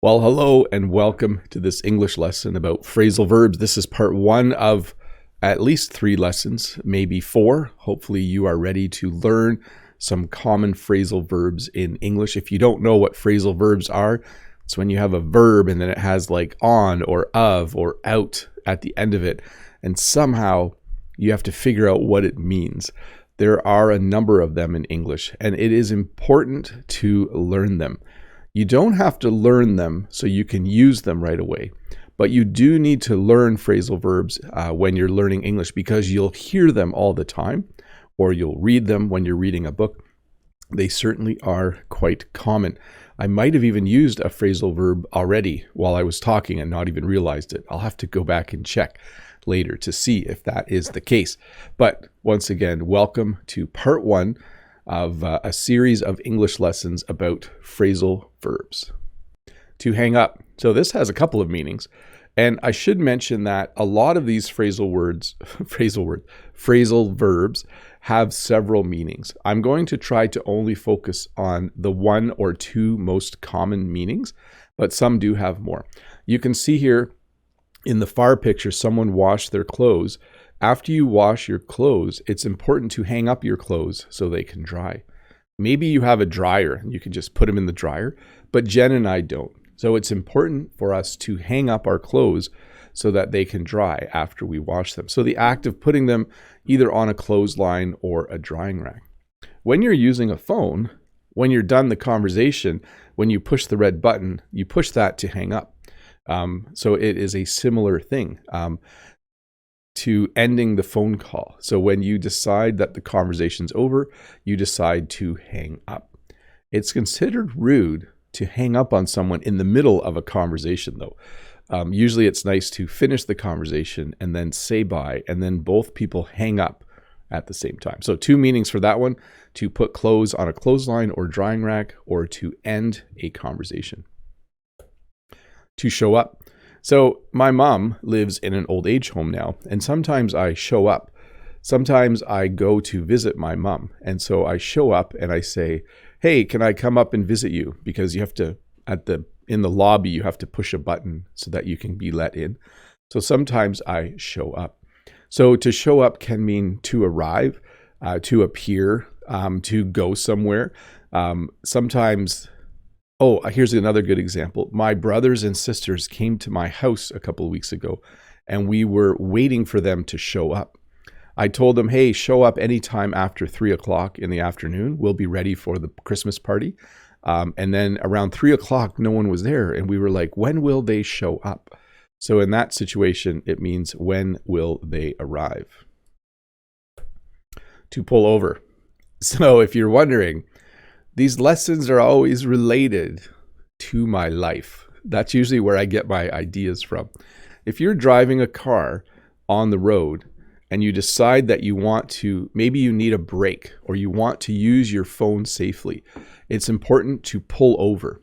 Well, hello and welcome to this English lesson about phrasal verbs. This is part one of at least 3 lessons, maybe 4. Hopefully you are ready to learn some common phrasal verbs in English. If you don't know what phrasal verbs are, it's when you have a verb and then it has like on or of or out at the end of it, and somehow you have to figure out what it means. There are a number of them in English, and it is important to learn them. You don't have to learn them so you can use them right away, but you do need to learn phrasal verbs when you're learning English, because you'll hear them all the time, or you'll read them when you're reading a book. They certainly are quite common. I might have even used a phrasal verb already while I was talking and not even realized it. I'll have to go back and check later to see if that is the case. But once again, welcome to part 1 of a series of English lessons about phrasal verbs. To hang up. So this has a couple of meanings. And I should mention that a lot of these phrasal verbs have several meanings. I'm going to try to only focus on the 1 or 2 most common meanings, but some do have more. You can see here in the far picture, someone washed their clothes. After you wash your clothes, it's important to hang up your clothes so they can dry. Maybe you have a dryer and you can just put them in the dryer, but Jen and I don't. So it's important for us to hang up our clothes so that they can dry after we wash them. So the act of putting them either on a clothesline or a drying rack. When you're using a phone, when you're done the conversation, when you push the red button, you push that to hang up. So it is a similar thing to ending the phone call. So when you decide that the conversation's over, you decide to hang up. It's considered rude to hang up on someone in the middle of a conversation, though. Usually it's nice to finish the conversation and then say bye, and then both people hang up at the same time. So 2 meanings for that one: to put clothes on a clothesline or drying rack, or to end a conversation. To show up. So my mom lives in an old age home now, and sometimes I show up. Sometimes I go to visit my mom, and so I show up and I say, "Hey, can I come up and visit you?" Because you have to, in the lobby, you have to push a button so that you can be let in. So sometimes I show up. So to show up can mean to arrive, to appear, to go somewhere. Sometimes. Oh, here's another good example. My brothers and sisters came to my house a couple of weeks ago, and we were waiting for them to show up. I told them, hey, show up anytime after 3 o'clock in the afternoon. We'll be ready for the Christmas party. And then around 3 o'clock, no one was there. And we were like, when will they show up? So in that situation, it means when will they arrive? To pull over. So if you're wondering, these lessons are always related to my life. That's usually where I get my ideas from. If you're driving a car on the road and you decide that you want to, maybe you need a break or you want to use your phone safely, it's important to pull over.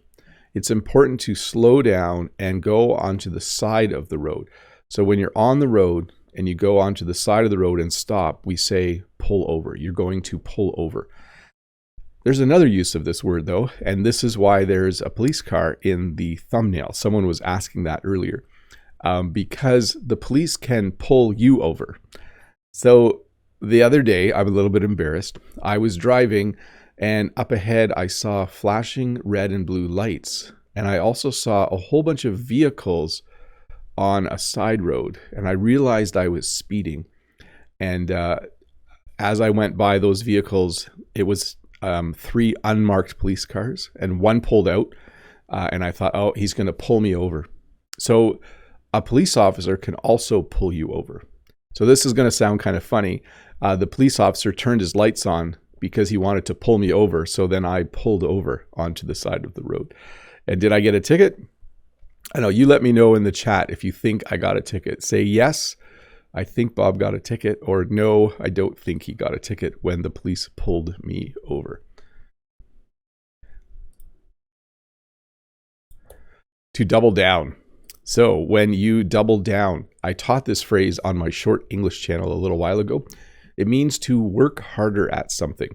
It's important to slow down and go onto the side of the road. So when you're on the road and you go onto the side of the road and stop, we say pull over. You're going to pull over. There's another use of this word, though, and this is why there's a police car in the thumbnail. Someone was asking that earlier, because the police can pull you over. So the other day, I'm a little bit embarrassed. I was driving, and up ahead, I saw flashing red and blue lights, and I also saw a whole bunch of vehicles on a side road, and I realized I was speeding. And as I went by those vehicles, it was 3 unmarked police cars, and one pulled out, and I thought, oh, he's going to pull me over. So a police officer can also pull you over. So this is going to sound kind of funny. The police officer turned his lights on because he wanted to pull me over. So then I pulled over onto the side of the road. And did I get a ticket? I know, you let me know in the chat if you think I got a ticket. Say yes, I think Bob got a ticket, or no, I don't think he got a ticket when the police pulled me over. To double down. So when you double down, I taught this phrase on my short English channel a little while ago. It means to work harder at something.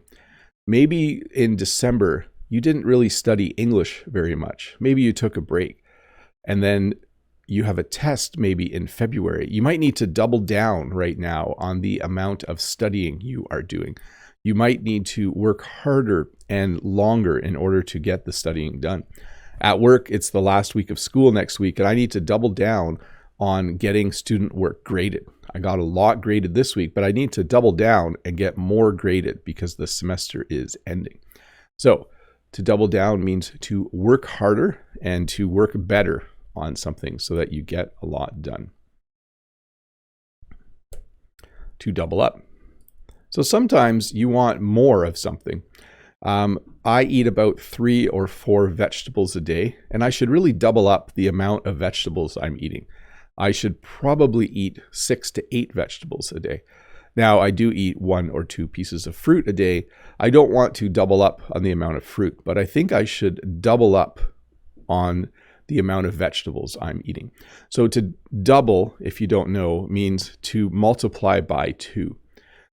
Maybe in December, you didn't really study English very much. Maybe you took a break. and then you have a test maybe in February, you might need to double down right now on the amount of studying you are doing. You might need to work harder and longer in order to get the studying done. At work, it's the last week of school next week, and I need to double down on getting student work graded. I got a lot graded this week, but I need to double down and get more graded because the semester is ending. So to double down means to work harder and to work better on something so that you get a lot done. To double up. So sometimes you want more of something. I eat about 3 or 4 vegetables a day, and I should really double up the amount of vegetables I'm eating. I should probably eat 6 to 8 vegetables a day. Now, I do eat 1 or 2 pieces of fruit a day. I don't want to double up on the amount of fruit, but I think I should double up on the amount of vegetables I'm eating. So to double, if you don't know, means to multiply by 2.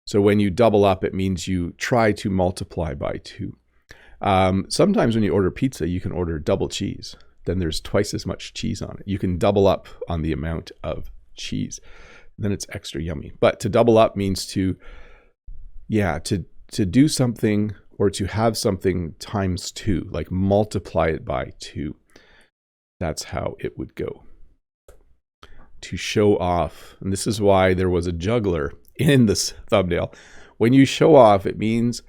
So when you double up, it means you try to multiply by 2. Sometimes when you order pizza, you can order double cheese. Then there's twice as much cheese on it. You can double up on the amount of cheese. Then it's extra yummy. But to double up means to do something or to have something times 2, like multiply it by 2. That's how it would go. To show off. And this is why there was a juggler in this thumbnail. When you show off, it means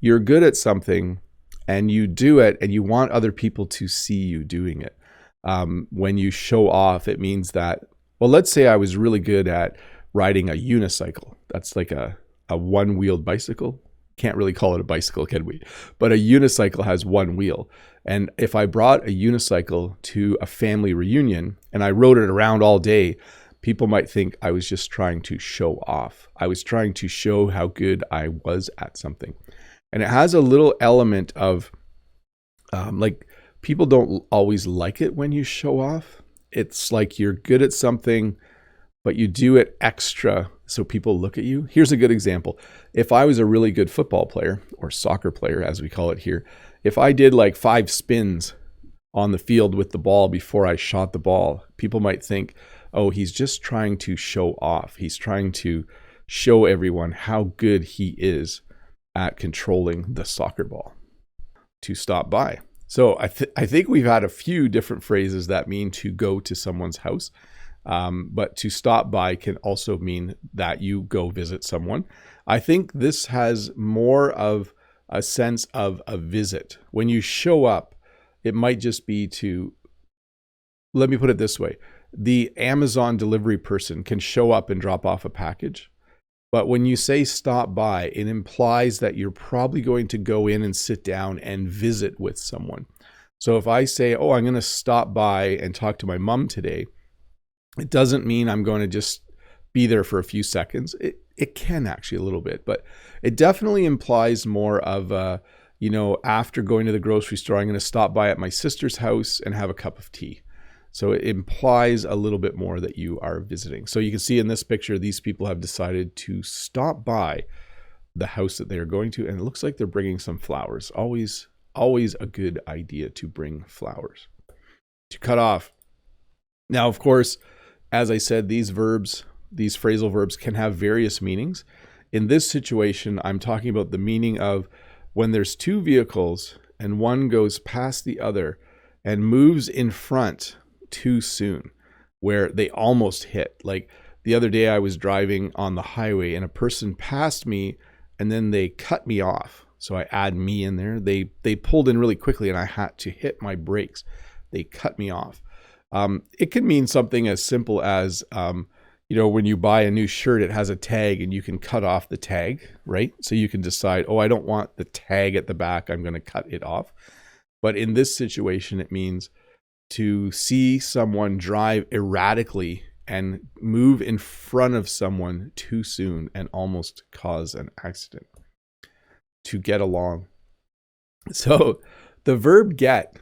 you're good at something and you do it and you want other people to see you doing it. When you show off, it means that, well, let's say I was really good at riding a unicycle. That's like a one-wheeled bicycle. Can't really call it a bicycle, can we? But a unicycle has one wheel. And if I brought a unicycle to a family reunion and I rode it around all day, people might think I was just trying to show off. I was trying to show how good I was at something. And it has a little element of like, people don't always like it when you show off. It's like you're good at something, but you do it extra so people look at you. Here's a good example. If I was a really good football player, or soccer player as we call it here, if I did like 5 spins on the field with the ball before I shot the ball, people might think, oh, he's just trying to show off. He's trying to show everyone how good he is at controlling the soccer ball. To stop by. So I think we've had a few different phrases that mean to go to someone's house. But to stop by can also mean that you go visit someone. I think this has more of a sense of a visit. When you show up, it might just be to, let me put it this way. The Amazon delivery person can show up and drop off a package. But when you say stop by, it implies that you're probably going to go in and sit down and visit with someone. So if I say, oh, I'm going to stop by and talk to my mom today, it doesn't mean I'm going to just be there for a few seconds. It can actually a little bit, but it definitely implies more of, after going to the grocery store, I'm going to stop by at my sister's house and have a cup of tea. So it implies a little bit more that you are visiting. So you can see in this picture, these people have decided to stop by the house that they are going to, and it looks like they're bringing some flowers. Always a good idea to bring flowers. To cut off. Now, of course, as I said, these phrasal verbs can have various meanings. In this situation, I'm talking about the meaning of when there's 2 vehicles and one goes past the other and moves in front too soon, where they almost hit. Like the other day I was driving on the highway and a person passed me and then they cut me off. So I add me in there. They pulled in really quickly and I had to hit my brakes. They cut me off. It can mean something as simple as, when you buy a new shirt, it has a tag and you can cut off the tag, right? So you can decide, oh, I don't want the tag at the back. I'm going to cut it off. But in this situation, it means to see someone drive erratically and move in front of someone too soon and almost cause an accident. To get along. So the verb get,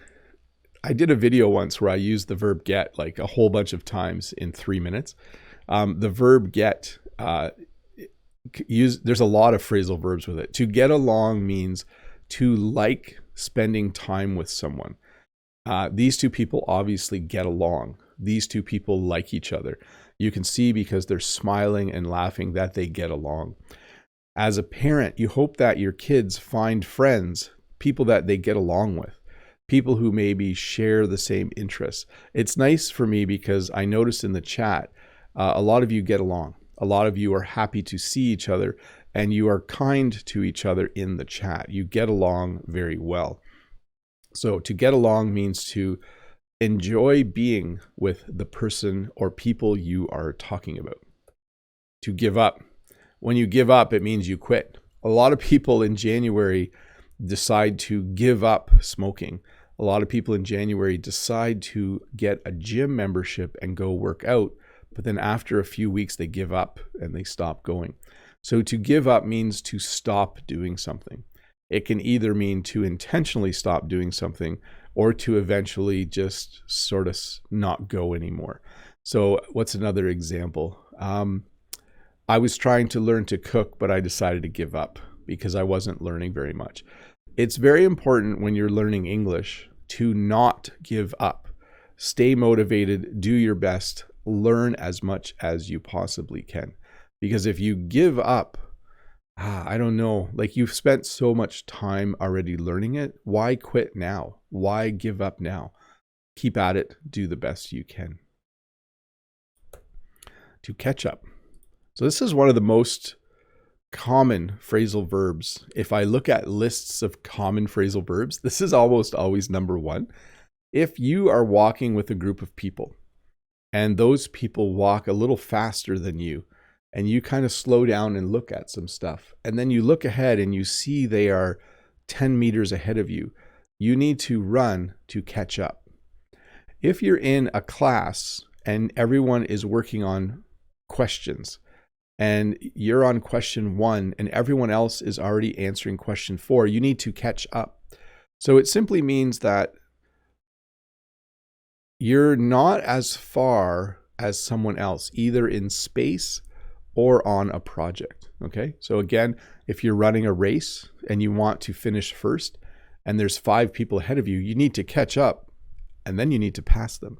I did a video once where I used the verb get like a whole bunch of times in 3 minutes. The verb get, there's a lot of phrasal verbs with it. To get along means to like spending time with someone. These two people obviously get along. These two people like each other. You can see because they're smiling and laughing that they get along. As a parent, you hope that your kids find friends, people that they get along with, people who maybe share the same interests. It's nice for me because I noticed in the chat, a lot of you get along. A lot of you are happy to see each other, and you are kind to each other in the chat. You get along very well. So to get along means to enjoy being with the person or people you are talking about. To give up. When you give up, it means you quit. A lot of people in January decide to give up smoking. A lot of people in January decide to get a gym membership and go work out, but then after a few weeks, they give up and they stop going. So to give up means to stop doing something. It can either mean to intentionally stop doing something or to eventually just sort of not go anymore. So what's another example? I was trying to learn to cook, but I decided to give up because I wasn't learning very much. It's very important when you're learning English to not give up. Stay motivated, do your best, learn as much as you possibly can. Because if you give up, I don't know, like you've spent so much time already learning it, why quit now? Why give up now? Keep at it, do the best you can. To catch up. So this is one of the most common phrasal verbs. If I look at lists of common phrasal verbs, this is almost always number one. If you are walking with a group of people and those people walk a little faster than you, and you kind of slow down and look at some stuff, and then you look ahead and you see they are 10 meters ahead of you, you need to run to catch up. If you're in a class and everyone is working on questions, and you're on question 1 and everyone else is already answering question 4, you need to catch up. So it simply means that you're not as far as someone else, either in space or on a project, okay? So again, if you're running a race and you want to finish first and there's 5 people ahead of you, you need to catch up and then you need to pass them.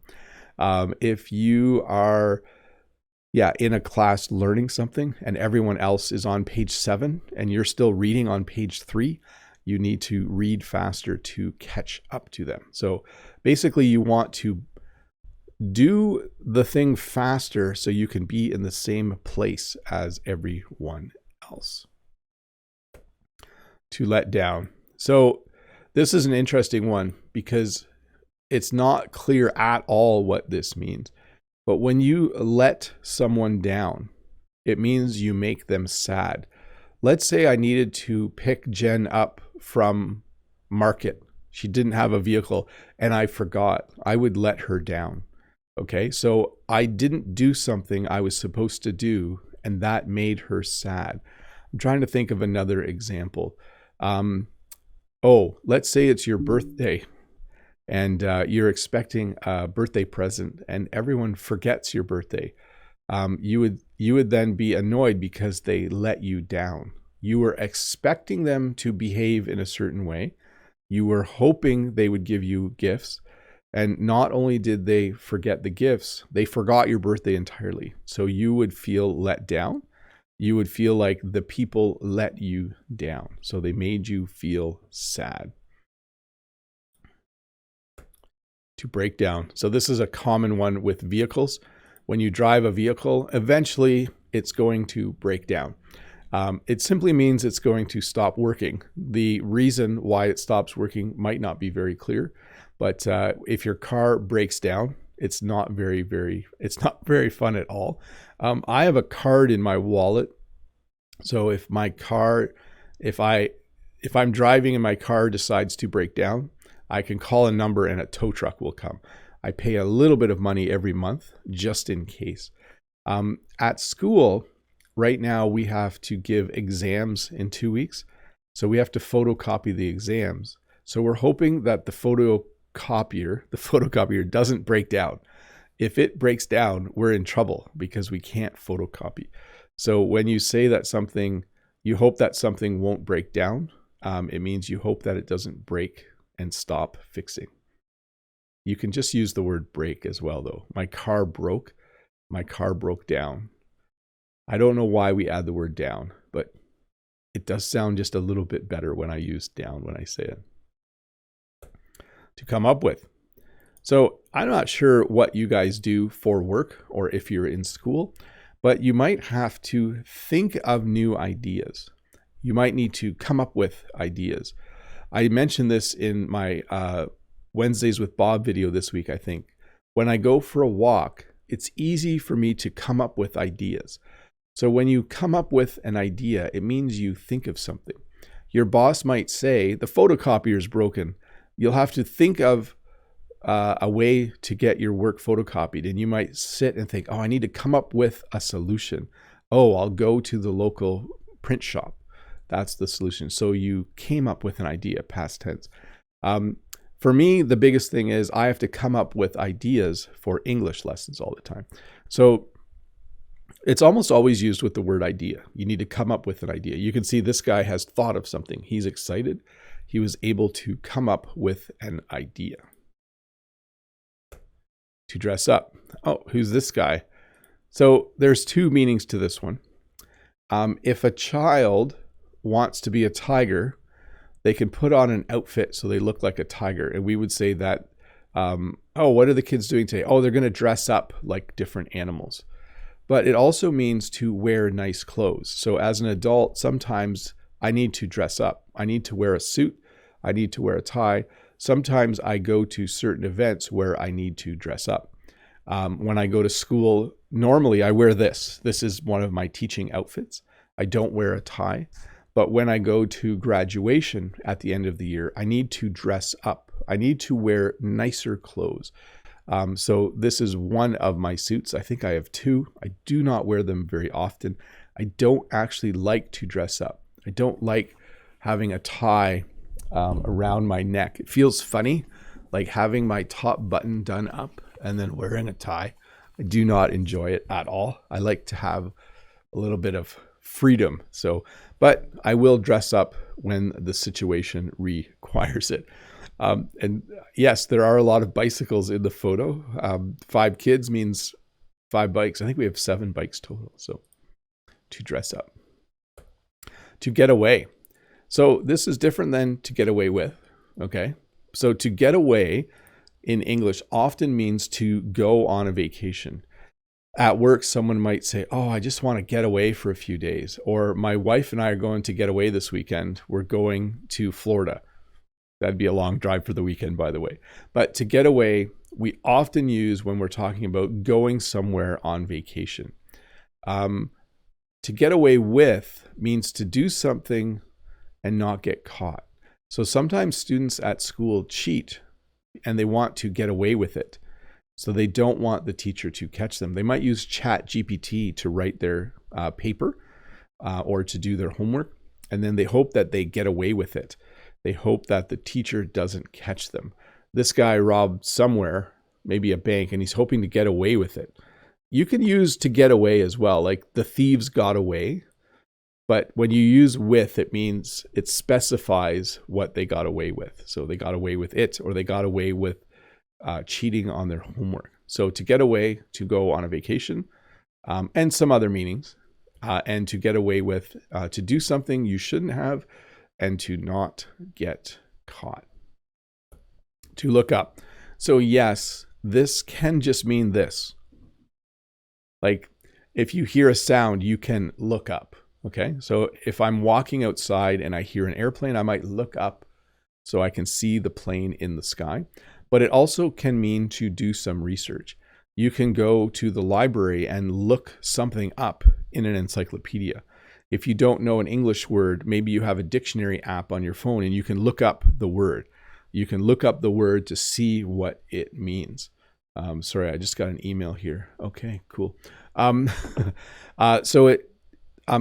If you are in a class learning something and everyone else is on page 7 and you're still reading on page 3, you need to read faster to catch up to them. So basically you want to do the thing faster so you can be in the same place as everyone else. To let down. So this is an interesting one because it's not clear at all what this means. But when you let someone down, it means you make them sad. Let's say I needed to pick Jen up from market. She didn't have a vehicle and I forgot. I would let her down. Okay, so I didn't do something I was supposed to do and that made her sad. I'm trying to think of another example. Let's say it's your birthday. And you're expecting a birthday present and everyone forgets your birthday. You would then be annoyed because they let you down. You were expecting them to behave in a certain way. You were hoping they would give you gifts. And not only did they forget the gifts, they forgot your birthday entirely. So you would feel let down. You would feel like the people let you down. So they made you feel sad. To break down. So this is a common one with vehicles. When you drive a vehicle, eventually it's going to break down. It simply means it's going to stop working. The reason why it stops working might not be very clear, but if your car breaks down, it's not very fun at all. I have a card in my wallet. So if I'm driving and my car decides to break down, I can call a number and a tow truck will come. I pay a little bit of money every month just in case. At school, right now we have to give exams in 2 weeks. So we have to photocopy the exams. So we're hoping that the photocopier doesn't break down. If it breaks down, we're in trouble because we can't photocopy. So when you say that you hope that something won't break down, it means you hope that it doesn't break and stop fixing. You can just use the word break as well, though. My car broke. My car broke down. I don't know why we add the word down, but it does sound just a little bit better when I use down when I say it. To come up with. So I'm not sure what you guys do for work or if you're in school, but you might have to think of new ideas. You might need to come up with ideas. I mentioned this in my Wednesdays with Bob video this week, I think. When I go for a walk, it's easy for me to come up with ideas. So when you come up with an idea, it means you think of something. Your boss might say, the photocopier is broken. You'll have to think of a way to get your work photocopied. And you might sit and think, oh, I need to come up with a solution. Oh, I'll go to the local print shop. That's the solution. So you came up with an idea, past tense. For me, the biggest thing is I have to come up with ideas for English lessons all the time. So it's almost always used with the word idea. You need to come up with an idea. You can see this guy has thought of something. He's excited. He was able to come up with an idea. To dress up. Oh, who's this guy? So there's two meanings to this one. If a child wants to be a tiger, they can put on an outfit so they look like a tiger. And we would say that, oh, what are the kids doing today? Oh, they're going to dress up like different animals. But it also means to wear nice clothes. So as an adult, sometimes I need to dress up. I need to wear a suit. I need to wear a tie. Sometimes I go to certain events where I need to dress up. When I go to school, normally I wear this. This is one of my teaching outfits. I don't wear a tie. But when I go to graduation at the end of the year, I need to dress up. I need to wear nicer clothes. So this is one of my suits. I think I have two. I do not wear them very often. I don't actually like to dress up. I don't like having a tie around my neck. It feels funny, like having my top button done up and then wearing a tie. I do not enjoy it at all. I like to have a little bit of freedom. But I will dress up when the situation requires it. And yes, there are a lot of bicycles in the photo. 5 kids means 5 bikes. I think we have 7 bikes total. So to dress up. To get away. So this is different than to get away with. Okay. So to get away in English often means to go on a vacation. At work, someone might say, oh, I just want to get away for a few days. Or my wife and I are going to get away this weekend. We're going to Florida. That'd be a long drive for the weekend, by the way. But to get away, we often use when we're talking about going somewhere on vacation. To get away with means to do something and not get caught. So sometimes students at school cheat and they want to get away with it. So they don't want the teacher to catch them. They might use ChatGPT to write their paper or to do their homework. And then they hope that they get away with it. They hope that the teacher doesn't catch them. This guy robbed somewhere, maybe a bank, and he's hoping to get away with it. You can use to get away as well, like the thieves got away. But when you use with, it means it specifies what they got away with. So they got away with it, or they got away with cheating on their homework. So to get away, to go on a vacation, and some other meanings. And to get away with, to do something you shouldn't have, and to not get caught. To look up. So yes, this can just mean this. Like if you hear a sound, you can look up. Okay, so if I'm walking outside and I hear an airplane, I might look up so I can see the plane in the sky. But it also can mean to do some research. You can go to the library and look something up in an encyclopedia. If you don't know an English word, maybe you have a dictionary app on your phone and you can look up the word. You can look up the word to see what it means. Sorry, I just got an email here. Okay, cool.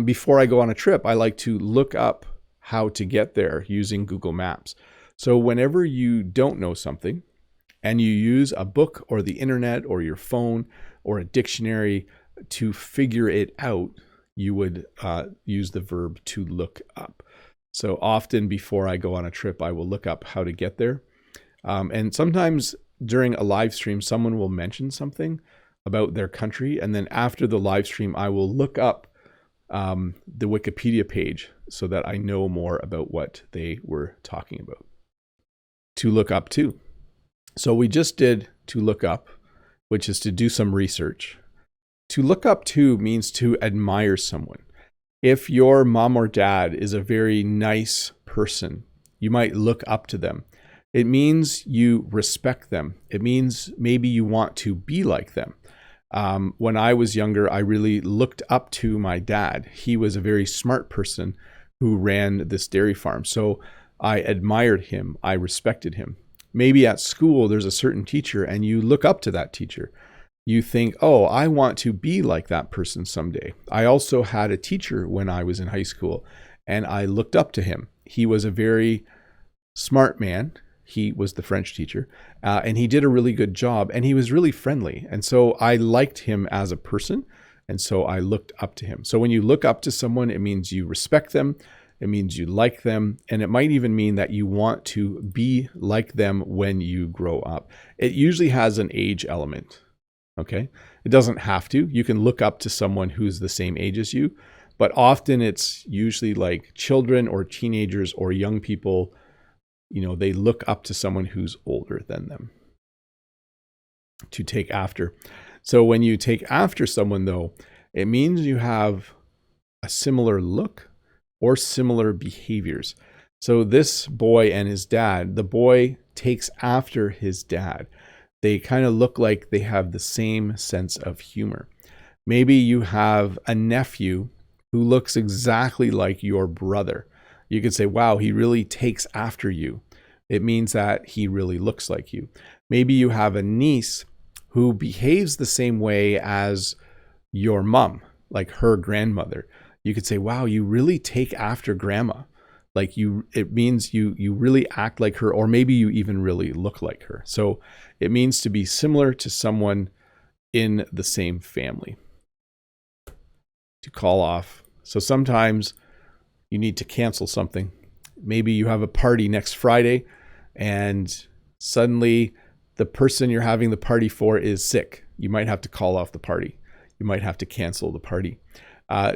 Before I go on a trip, I like to look up how to get there using Google Maps. So whenever you don't know something and you use a book or the internet or your phone or a dictionary to figure it out, you would use the verb to look up. So often before I go on a trip, I will look up how to get there. And sometimes during a live stream, someone will mention something about their country, and then after the live stream, I will look up the Wikipedia page so that I know more about what they were talking about. To look up to. So we just did to look up, which is to do some research. To look up to means to admire someone. If your mom or dad is a very nice person, you might look up to them. It means you respect them. It means maybe you want to be like them. When I was younger, I really looked up to my dad. He was a very smart person who ran this dairy farm. So I admired him. I respected him. Maybe at school, there's a certain teacher and you look up to that teacher. You think, oh, I want to be like that person someday. I also had a teacher when I was in high school and I looked up to him. He was a very smart man. He was the French teacher, and he did a really good job, and he was really friendly. And so I liked him as a person, and so I looked up to him. So when you look up to someone, it means you respect them, it means you like them, and it might even mean that you want to be like them when you grow up. It usually has an age element, okay? It doesn't have to. You can look up to someone who's the same age as you, but often it's usually like children or teenagers or young people. You know, they look up to someone who's older than them. To take after. So when you take after someone, though, it means you have a similar look or similar behaviors. So this boy and his dad, the boy takes after his dad. They kind of look like they have the same sense of humor. Maybe you have a nephew who looks exactly like your brother. You could say, wow, he really takes after you. It means that he really looks like you. Maybe you have a niece who behaves the same way as your mom, like her grandmother. You could say, wow, you really take after grandma. Like it means you really act like her, or maybe you even really look like her. So it means to be similar to someone in the same family. To call off. So sometimes you need to cancel something. Maybe you have a party next Friday and suddenly the person you're having the party for is sick. You might have to call off the party. You might have to cancel the party.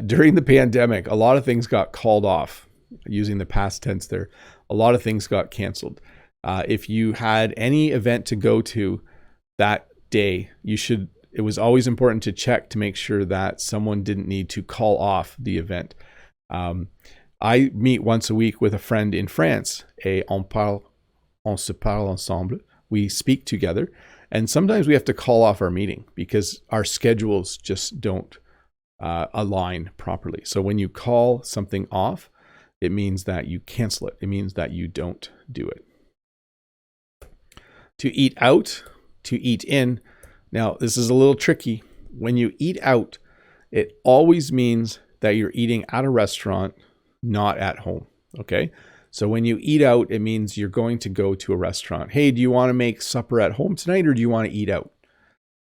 During the pandemic, a lot of things got called off. Using the past tense there, a lot of things got canceled. If you had any event to go to that day, it was always important to check to make sure that someone didn't need to call off the event. I meet once a week with a friend in France. On se parle ensemble. We speak together. And sometimes we have to call off our meeting because our schedules just don't align properly. So when you call something off, it means that you cancel it. It means that you don't do it. To eat out, to eat in. Now, this is a little tricky. When you eat out, it always means that you're eating at a restaurant, not at home. Okay? So when you eat out, it means you're going to go to a restaurant. Hey, do you want to make supper at home tonight or do you want to eat out?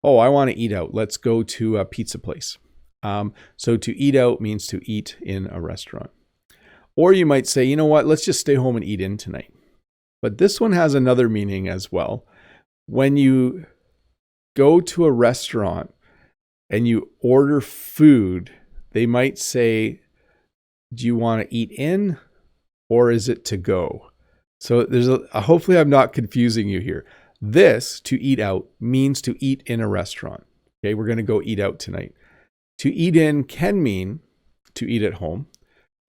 Oh, I want to eat out. Let's go to a pizza place. So to eat out means to eat in a restaurant. Or you might say, you know what, let's just stay home and eat in tonight. But this one has another meaning as well. When you go to a restaurant and you order food, they might say, do you want to eat in or is it to go? So hopefully I'm not confusing you here. This, to eat out, means to eat in a restaurant. Okay, we're going to go eat out tonight. To eat in can mean to eat at home.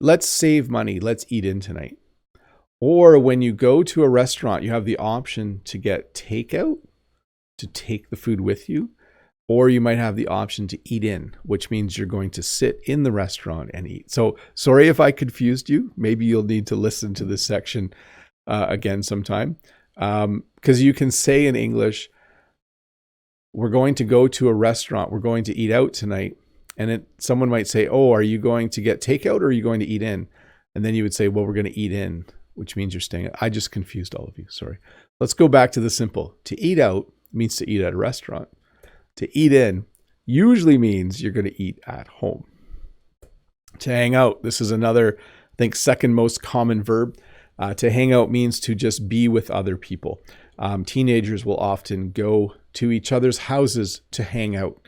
Let's save money. Let's eat in tonight. Or when you go to a restaurant, you have the option to get takeout, to take the food with you, or you might have the option to eat in, which means you're going to sit in the restaurant and eat. So sorry if I confused you. Maybe you'll need to listen to this section again sometime. Because you can say in English, we're going to go to a restaurant. We're going to eat out tonight. And someone might say, oh, are you going to get takeout or are you going to eat in? And then you would say, well, we're going to eat in, which means you're staying. I just confused all of you. Sorry. Let's go back to the simple. To eat out means to eat at a restaurant. To eat in usually means you're going to eat at home. To hang out. This is another, I think, second most common verb. To hang out means to just be with other people. Teenagers will often go to each other's houses to hang out.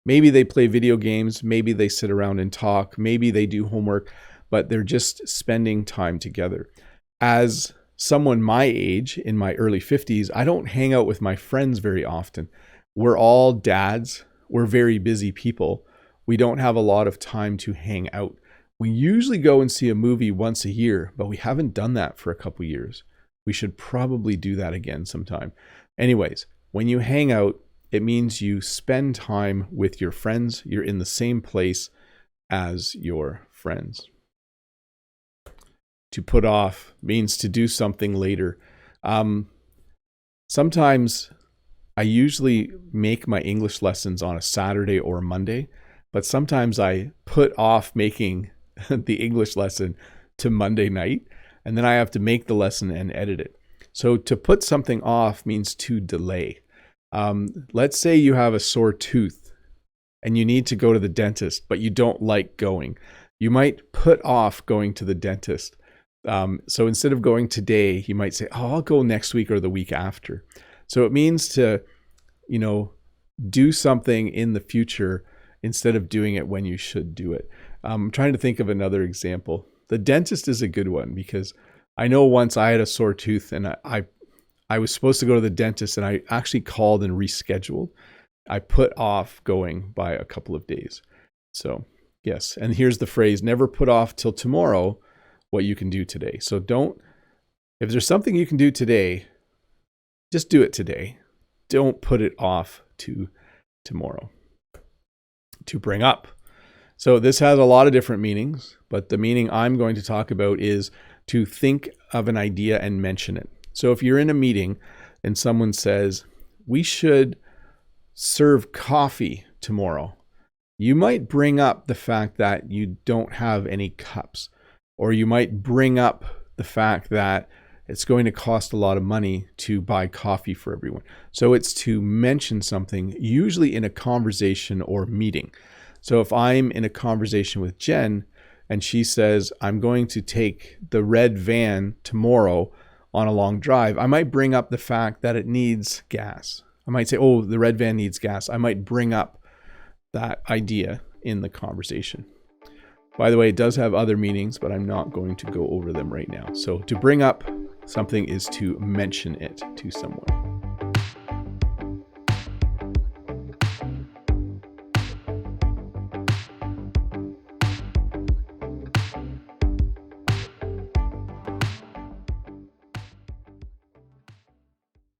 Maybe they play video games, maybe they sit around and talk, maybe they do homework, but they're just spending time together. As someone my age, in my early 50s, I don't hang out with my friends very often. We're all dads. We're very busy people. We don't have a lot of time to hang out. We usually go and see a movie once a year, but we haven't done that for a couple years. We should probably do that again sometime. Anyways, when you hang out, it means you spend time with your friends. You're in the same place as your friends. To put off means to do something later. Sometimes I usually make my English lessons on a Saturday or a Monday, but sometimes I put off making the English lesson to Monday night, and then I have to make the lesson and edit it. So to put something off means to delay. Let's say you have a sore tooth and you need to go to the dentist, but you don't like going. You might put off going to the dentist. So instead of going today, you might say, oh, I'll go next week or the week after. So it means to, do something in the future instead of doing it when you should do it. I'm trying to think of another example. The dentist is a good one because I know once I had a sore tooth and I was supposed to go to the dentist and I actually called and rescheduled. I put off going by a couple of days. So yes, and here's the phrase, never put off till tomorrow what you can do today. So if there's something you can do today, just do it today. Don't put it off to tomorrow. To bring up. So this has a lot of different meanings, but the meaning I'm going to talk about is to think of an idea and mention it. So if you're in a meeting and someone says, we should serve coffee tomorrow, you might bring up the fact that you don't have any cups, or you might bring up the fact that it's going to cost a lot of money to buy coffee for everyone. So it's to mention something, usually in a conversation or meeting. So if I'm in a conversation with Jen and she says, I'm going to take the red van tomorrow on a long drive, I might bring up the fact that it needs gas. I might say, oh, the red van needs gas. I might bring up that idea in the conversation. By the way, it does have other meanings, but I'm not going to go over them right now. So to bring up something is to mention it to someone.